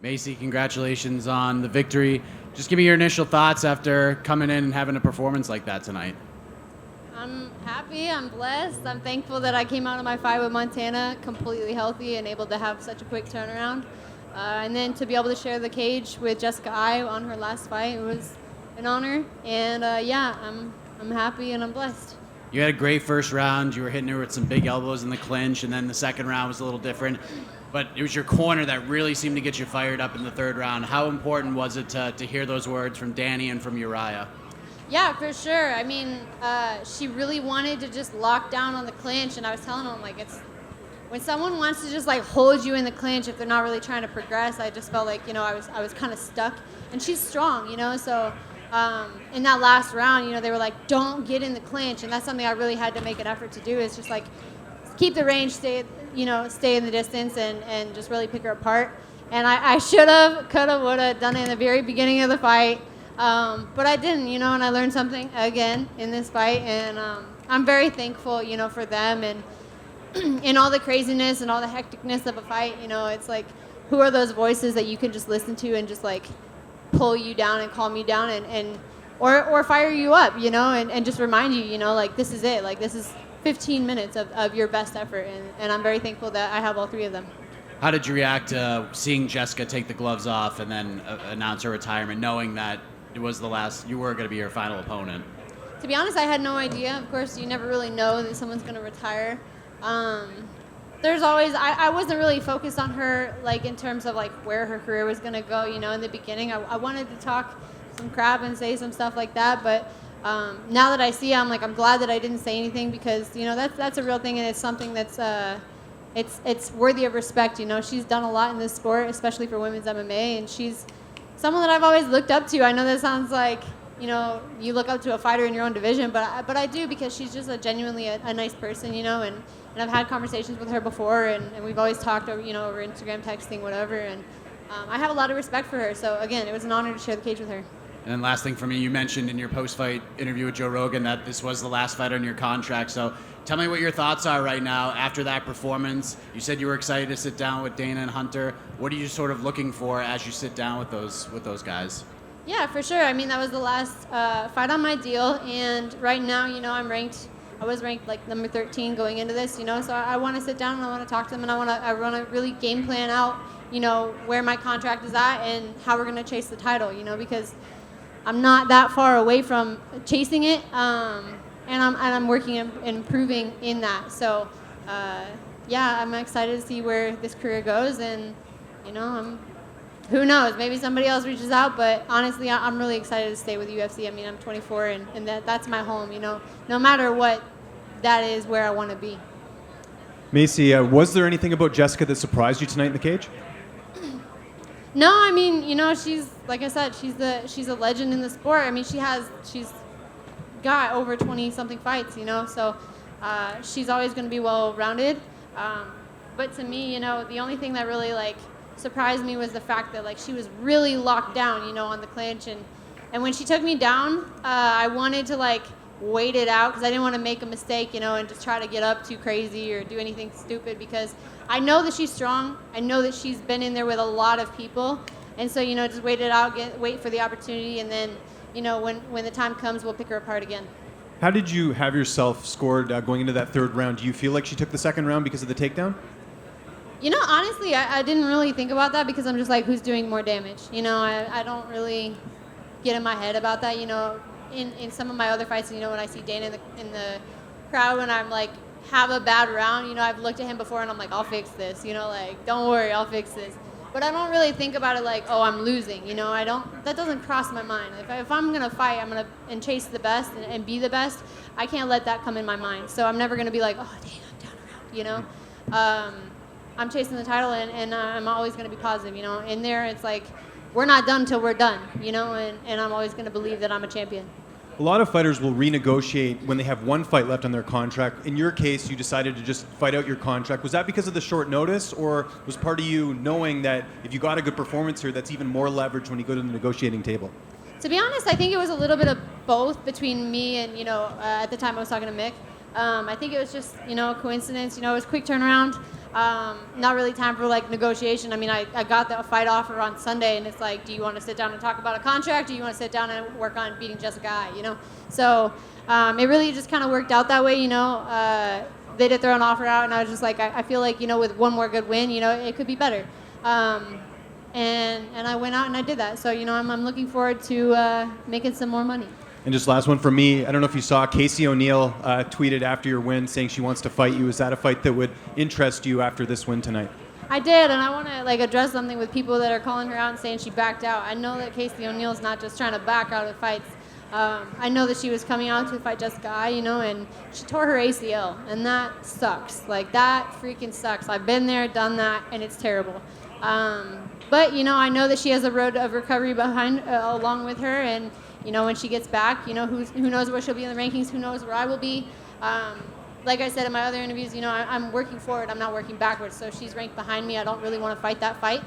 Maycee, congratulations on the victory. Just give me your initial thoughts after coming in and having a performance like that tonight. I'm happy, I'm blessed. I'm thankful that I came out of my fight with Montana completely healthy and able to have such a quick turnaround. And then to be able to share the cage with Jessica Ai on her last fight, it was an honor. And yeah, I'm happy and I'm blessed. You had a great first round. You were hitting her with some big elbows in the clinch, and then the second round was a little different. But it was your corner that really seemed to get you fired up in the third round. How important was it to hear those words from Danny and from Uriah? Yeah, for sure. I mean, she really wanted to just lock down on the clinch, and I was telling them, like, it's when someone wants to just like hold you in the clinch if they're not really trying to progress. I just felt like, I was kind of stuck, and she's strong, so in that last round, they were like, don't get in the clinch, and that's something I really had to make an effort to do, is just like keep the range, stay in the distance, and just really pick her apart. And I should have, could have, would have done it in the very beginning of the fight. But I didn't, and I learned something again in this fight, and I'm very thankful, for them, and in all the craziness and all the hecticness of a fight, it's like, who are those voices that you can just listen to and just like pull you down and calm you down or fire you up, and just remind you, like, this is it, like, this is 15 minutes of your best effort, and I'm very thankful that I have all three of them. How did you react to seeing Jessica take the gloves off and then announce her retirement, knowing that it was you were going to be her final opponent? To be honest, I had no idea. Of course, you never really know that someone's going to retire. There's always, I wasn't really focused on her, like, in terms of, like, where her career was going to go, in the beginning. I wanted to talk some crap and say some stuff like that, but now that I see it, I'm glad that I didn't say anything, because, that's a real thing, and it's something that's, it's worthy of respect. She's done a lot in this sport, especially for women's MMA, and she's someone that I've always looked up to. I know that sounds like, you look up to a fighter in your own division, but I do, because she's just genuinely a nice person, and I've had conversations with her before, and we've always talked over, over Instagram, texting, whatever, and I have a lot of respect for her. So again, it was an honor to share the cage with her. And then last thing for me, you mentioned in your post-fight interview with Joe Rogan that this was the last fight on your contract. So tell me what your thoughts are right now after that performance. You said you were excited to sit down with Dana and Hunter. What are you sort of looking for as you sit down with those guys? Yeah, for sure. I mean, that was the last fight on my deal, and right now, I was ranked like number 13 going into this, so I want to sit down and I want to talk to them, and I want to really game plan out, where my contract is at and how we're going to chase the title, because I'm not that far away from chasing it, and I'm working and improving in that. So, yeah, I'm excited to see where this career goes, and who knows? Maybe somebody else reaches out, but honestly, I'm really excited to stay with UFC. I mean, I'm 24, and that's my home. No matter what, that is where I want to be. Maycee, was there anything about Jessica that surprised you tonight in the cage? No, I mean, she's, like I said, she's a legend in the sport. I mean, she's got over 20-something fights, so she's always going to be well-rounded. But to me, the only thing that really, surprised me was the fact that, she was really locked down, on the clinch. And when she took me down, I wanted to, wait it out, because I didn't want to make a mistake, and just try to get up too crazy or do anything stupid, because I know that she's strong. I know that she's been in there with a lot of people. And so, just wait it out, wait for the opportunity, and then, when the time comes, we'll pick her apart again. How did you have yourself scored going into that third round? Do you feel like she took the second round because of the takedown? Honestly, I didn't really think about that, because I'm just like, who's doing more damage? I don't really get in my head about that. In some of my other fights, when I see Dana in the crowd, when I'm like, have a bad round, I've looked at him before and I'm like, I'll fix this, don't worry, I'll fix this. But I don't really think about it like, oh, I'm losing, that doesn't cross my mind. If I'm going to fight, and chase the best and be the best, I can't let that come in my mind. So I'm never going to be like, oh, dang, I'm down around, I'm chasing the title, and I'm always going to be positive, In there, it's like, we're not done till we're done, and I'm always going to believe that I'm a champion. A lot of fighters will renegotiate when they have one fight left on their contract. In your case, you decided to just fight out your contract. Was that because of the short notice, or was part of you knowing that if you got a good performance here, that's even more leverage when you go to the negotiating table? To be honest, I think it was a little bit of both between me and, at the time I was talking to Mick. I think it was just, a coincidence. It was a quick turnaround. not really time for like negotiation. I mean, I got the fight offer on Sunday, and it's like, do you want to sit down and talk about a contract? Or do you want to sit down and work on beating Jessica Eye, you know? So it really just kind of worked out that way, you know. They did throw an offer out, and I was just like, I feel like, you know, with one more good win, you know, it could be better. And I went out and I did that. So, you know, I'm looking forward to making some more money. And just last one for me, I don't know if you saw Casey O'Neill tweeted after your win saying she wants to fight you. Is that a fight that would interest you after this win tonight? I did, and I want to like address something with people that are calling her out and saying she backed out. I know that Casey O'Neill's not just trying to back out of fights. I know that she was coming out to fight Jessica Eye, you know, and she tore her ACL, and that sucks. Like, that freaking sucks. I've been there, done that, and it's terrible. But, you know, I know that she has a road of recovery behind along with her, and, you know, when she gets back, you know, who knows where she'll be in the rankings, who knows where I will be. Like I said in my other interviews, you know, I'm working forward, I'm not working backwards, so she's ranked behind me. I don't really want to fight that fight.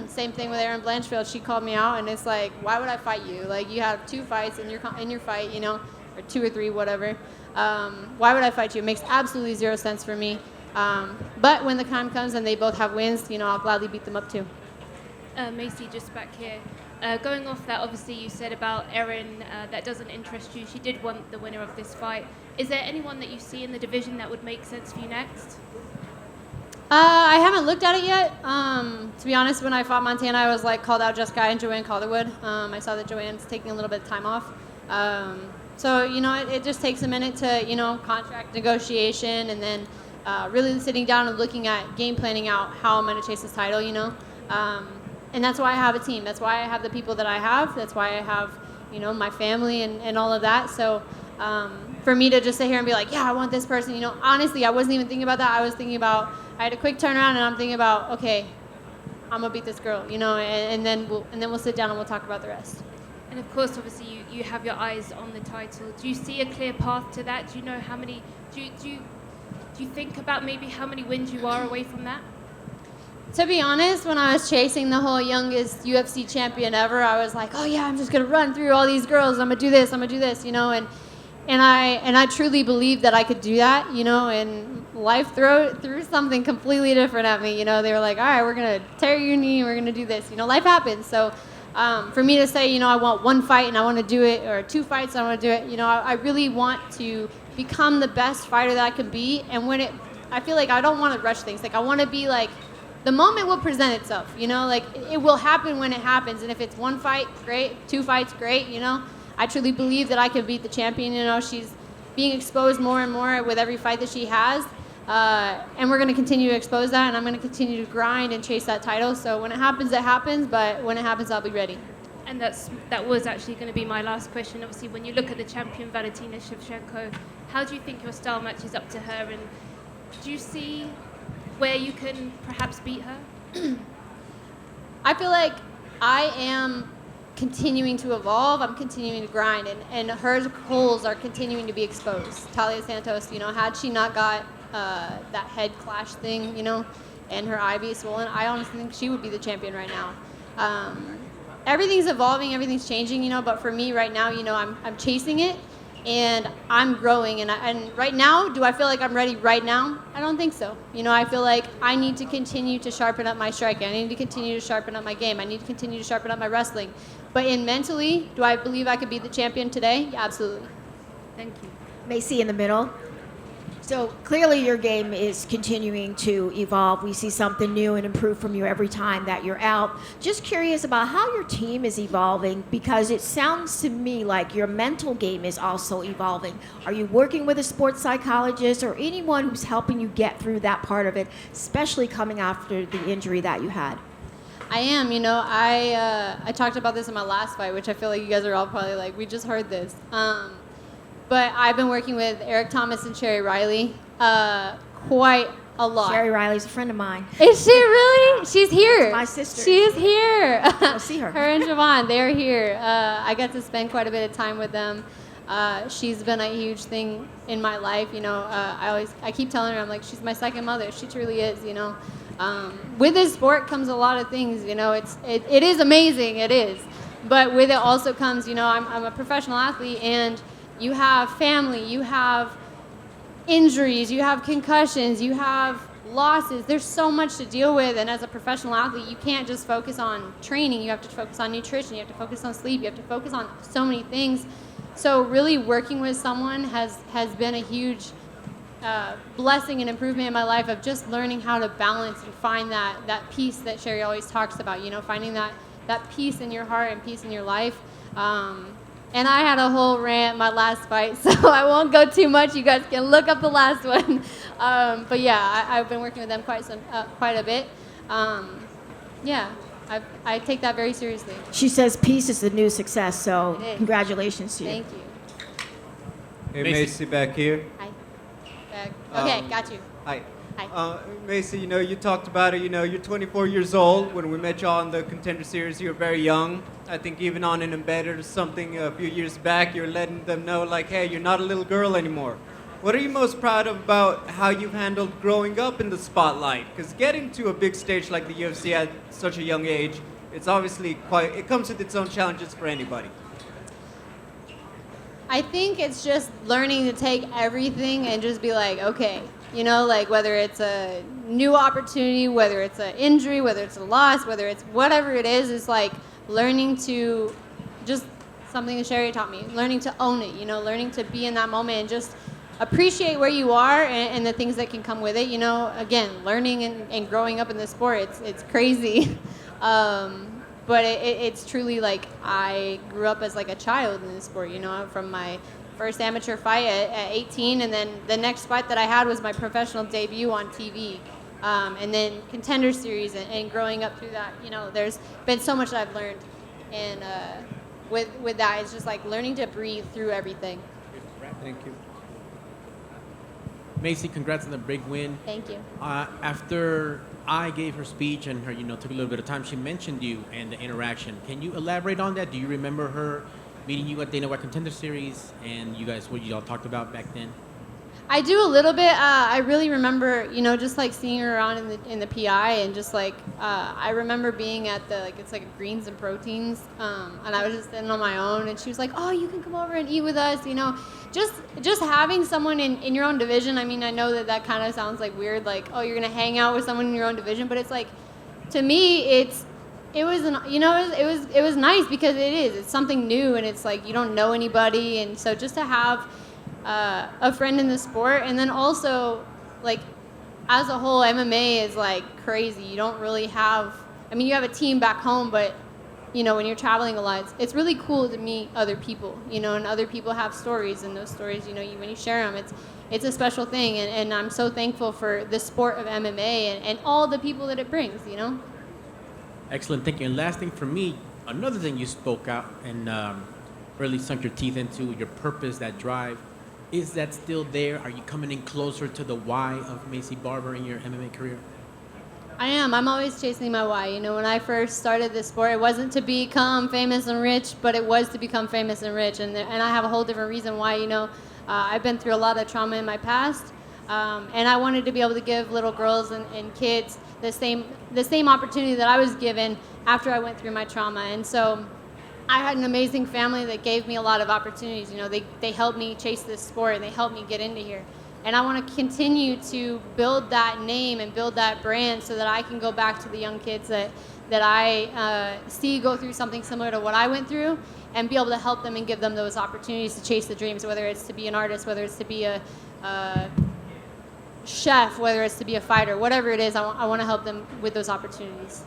Same thing with Erin Blanchfield. She called me out, and it's like, why would I fight you? Like, you have 2 fights in your fight, you know, or 2 or 3, whatever. Why would I fight you? It makes absolutely 0 sense for me. But when the time comes and they both have wins, you know, I'll gladly beat them up too. Maycee, just back here. Going off that, obviously you said about Erin, that doesn't interest you. She did want the winner of this fight. Is there anyone that you see in the division that would make sense for you next? I haven't looked at it yet. To be honest, when I fought Montana, I was like called out Jessica and Joanne Calderwood. I saw that Joanne's taking a little bit of time off. So, you know, it just takes a minute to, you know, contract negotiation, and then really sitting down and looking at game planning out how I'm going to chase this title, you know. And that's why I have a team. That's why I have the people that I have. That's why I have, you know, my family and all of that. So for me to just sit here and be like, yeah, I want this person, you know, honestly, I wasn't even thinking about that. I was thinking about, I had a quick turnaround, and I'm thinking about, okay, I'm going to beat this girl, you know, and then we'll sit down and we'll talk about the rest. And of course, obviously, you have your eyes on the title. Do you see a clear path to that? Do you know how many, do you think about maybe how many wins you are away from that? To be honest, when I was chasing the whole youngest UFC champion ever, I was like, oh yeah, I'm just gonna run through all these girls. I'm gonna do this, you know, and I truly believed that I could do that, you know. And life threw something completely different at me, you know. They were like, all right, we're gonna tear your knee, we're gonna do this, you know. Life happens. So for me to say, you know, I want 1 fight and I want to do it, or 2 fights and I want to do it, you know, I really want to become the best fighter that I can be. And I feel like I don't want to rush things. Like, I want to be like, the moment will present itself, you know, like it will happen when it happens. And if it's 1 fight, great. 2 fights, great, you know. I truly believe that I can beat the champion, you know. She's being exposed more and more with every fight that she has. And we're going to continue to expose that, and I'm going to continue to grind and chase that title. So when it happens, it happens, but when it happens, I'll be ready. And that was actually going to be my last question. Obviously, when you look at the champion, Valentina Shevchenko, how do you think your style matches up to her, and do you see where you can perhaps beat her? I feel like I am continuing to evolve. I'm continuing to grind, and her holes are continuing to be exposed. Talia Santos, you know, had she not got that head clash thing, you know, and her eye be swollen, I honestly think she would be the champion right now. Everything's evolving, everything's changing, you know, but for me right now, you know, I'm chasing it, and I'm growing. And right now, do I feel like I'm ready right now? I don't think so. You know, I feel like I need to continue to sharpen up my striking. I need to continue to sharpen up my game. I need to continue to sharpen up my wrestling. But mentally, do I believe I could be the champion today? Yeah, absolutely. Thank you. Maycee in the middle. So clearly your game is continuing to evolve. We see something new and improved from you every time that you're out. Just curious about how your team is evolving, because it sounds to me like your mental game is also evolving. Are you working with a sports psychologist or anyone who's helping you get through that part of it, especially coming after the injury that you had? I am. You know, I talked about this in my last fight, which I feel like you guys are all probably like, we just heard this. But I've been working with Eric Thomas and Sherry Riley quite a lot. Sherry Riley's a friend of mine. Is she really? She's here. That's my sister. She is here. I'll see her. Her and Siobhan, they're here. I got to spend quite a bit of time with them. She's been a huge thing in my life. You know, I keep telling her, I'm like, she's my second mother. She truly is, you know. With this sport comes a lot of things, you know. It is amazing, it is. But with it also comes, you know, I'm a professional athlete, and you have family, you have injuries, you have concussions, you have losses. There's so much to deal with, and as a professional athlete, you can't just focus on training. You have to focus on nutrition. You have to focus on sleep. You have to focus on so many things. So really working with someone has been a huge blessing and improvement in my life of just learning how to balance and find that peace that Sherry always talks about, finding that peace in your heart and peace in your life. And I had a whole rant my last fight, so I won't go too much. You guys can look up the last one. But yeah, I've been working with them quite a bit. Yeah, I take that very seriously. She says peace is the new success, so It is. congratulations to you. Thank you. Hey, Maycee. Maycee, back here. Hi. Okay, got you. Hi. Hi. Maycee, you talked about it. You're 24 years old. When we met you on the Contender Series, you were very young. I think even on an Embedded or something a few years back, you're letting them know, like, hey, you're not a little girl anymore. What are you most proud of about how you've handled growing up in the spotlight? Because getting to a big stage like the UFC at such a young age, it's obviously it comes with its own challenges for anybody. I think it's just learning to take everything and just be like, okay, like whether it's a new opportunity, whether it's an injury, whether it's a loss, whether it's whatever it is, it's like learning to just something that Sherry taught me, learning to own it, learning to be in that moment and just appreciate where you are and the things that can come with it. Again, learning and growing up in the sport, it's crazy. But it's truly like I grew up as like a child in the sport, from my first amateur fight at 18, and then the next fight that I had was my professional debut on TV, and then Contender Series, and growing up through that, there's been so much that I've learned, and with that, it's just like learning to breathe through everything. Thank you. Maycee, congrats on the big win. Thank you. After I gave her speech and her, took a little bit of time, she mentioned you and the interaction. Can you elaborate on that? Do you remember her meeting you at Dana White Contender Series and you guys, what you all talked about back then? I do a little bit. I really remember, just like seeing her around in the PI, and just like I remember being at it's like a greens and proteins, and I was just sitting on my own, and she was like, "Oh, you can come over and eat with us," Just having someone in your own division. I mean, I know that kind of sounds like weird, like, oh, you're gonna hang out with someone in your own division, but it's like, to me, it was nice because it's something new, and it's like you don't know anybody, and so just to have a friend in the sport, and then also like as a whole, MMA is like crazy. You don't really have, you have a team back home, but when you're traveling a lot, it's really cool to meet other people, and other people have stories, and those stories, when you share them, it's a special thing, and I'm so thankful for the sport of MMA and all the people that it brings, Excellent, thank you. And last thing for me, another thing you spoke out and really sunk your teeth into, your purpose, that drive. Is that still there? Are you coming in closer to the why of Maycee Barber in your MMA career? I am. I'm always chasing my why. When I first started this sport, it wasn't to become famous and rich, but it was to become famous and rich. And I have a whole different reason why. I've been through a lot of trauma in my past, and I wanted to be able to give little girls and kids the same opportunity that I was given after I went through my trauma. And so I had an amazing family that gave me a lot of opportunities. They helped me chase this sport, and they helped me get into here. And I want to continue to build that name and build that brand so that I can go back to the young kids that I see go through something similar to what I went through, and be able to help them and give them those opportunities to chase the dreams, whether it's to be an artist, whether it's to be a chef, whether it's to be a fighter, whatever it is, I want to help them with those opportunities.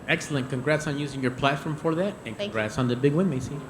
Excellent. Congrats on using your platform for that, and Thank you. congrats on the big win, Maycee.